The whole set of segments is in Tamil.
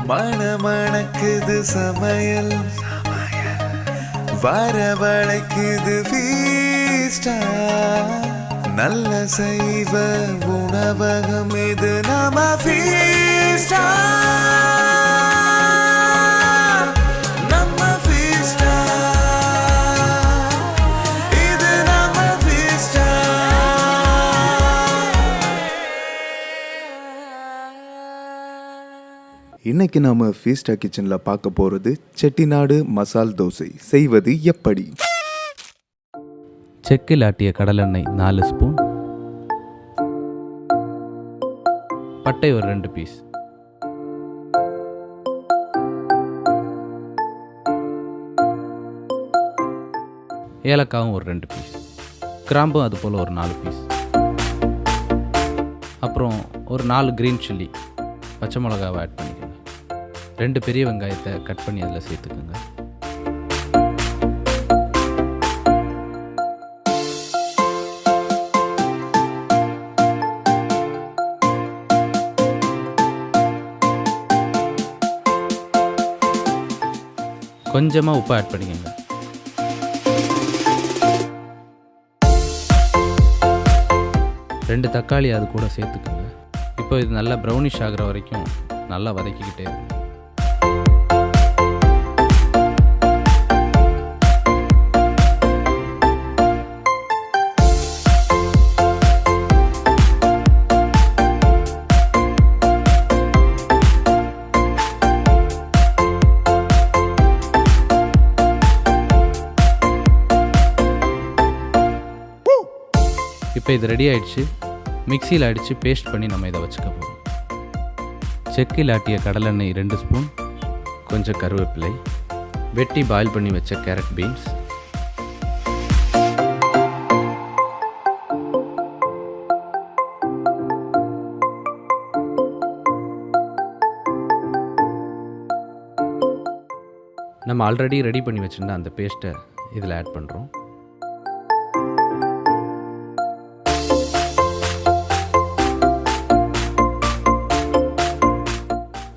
மணமணக்குது சமையல் வரவழைக்குது ஃபீஸ்டா நல்ல சைவ உணவகம் இது நம்ம ஃபீஸ்டா நம்ம ஃபீஸ்டா இது நம்ம ஃபீஸ்டா. இன்னைக்கு நாம ஃபீஸ்டா கிச்சன்ல பார்க்க போறது செட்டிநாடு மசால் தோசை செய்வது எப்படி. செக்கில் ஆட்டிய கடலெண்ணெய் 4 ஸ்பூன், பட்டை ஒரு 2 பீஸ், ஏலக்காவும் ஒரு 2 பீஸ், கிராம்பும் அது போல் ஒரு 4 பீஸ், அப்புறம் ஒரு 4 க்ரீன் சில்லி பச்சை மிளகாவை ஆட் பண்ணிக்கோங்க. 2 பெரிய வெங்காயத்தை கட் பண்ணி அதில் சேர்த்துக்கோங்க. கொஞ்சமாக உப்பு ஆட் பண்ணிக்கோங்க. ரெண்டு தக்காளி அது கூட சேர்த்துக்கோங்க. இப்போ இது நல்லா ப்ரௌனிஷ் ஆகிற வரைக்கும் நல்லா வதக்கிக்கிட்டே இருக்கும். இப்போ இது ரெடி ஆகிடுச்சு. மிக்சியில் அடித்து பேஸ்ட் பண்ணி நம்ம இதை வச்சுக்க போகிறோம். செக்கில் ஆட்டிய கடலெண்ணெய் 2 ஸ்பூன், கொஞ்சம் கருவேப்பிலை, வெட்டி பாயில் பண்ணி வச்ச கேரட் பீன்ஸ், நம்ம ஆல்ரெடி ரெடி பண்ணி வச்சுருந்த அந்த பேஸ்ட்டை இதில் ஆட் பண்ணுறோம்.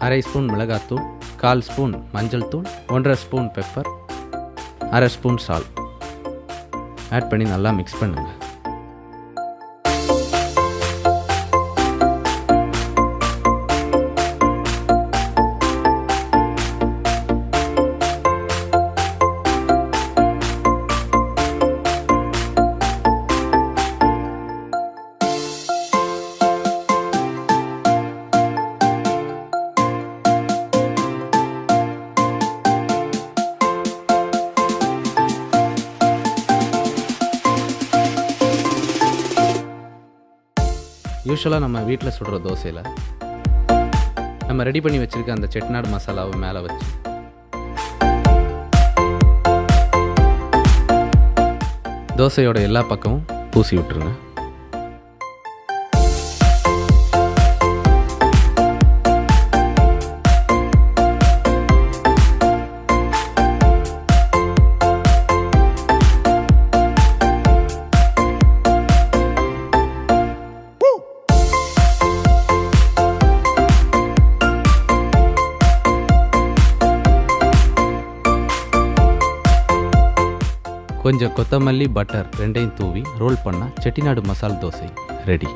அரை ஸ்பூன் மிளகாத்தூள், 1/4 ஸ்பூன் மஞ்சள் தூள், 1/2 spoon pepper, 1/2 spoon salt add பண்ணி நல்லா மிக்ஸ் பண்ணுங்கள். யூஸ்வலாக நம்ம வீட்டில் சுடுற தோசையில் நம்ம ரெடி பண்ணி வச்சுருக்க அந்த செட்டிநாடு மசாலாவை மேலே வச்சு தோசையோட எல்லா பக்கமும் பூசி விட்டுருங்க. கொஞ்சம் கொத்தமல்லி, பட்டர் 2ஐயும் தூவி ரோல் பண்ணால் செட்டிநாடு மசால் தோசை ரெடி.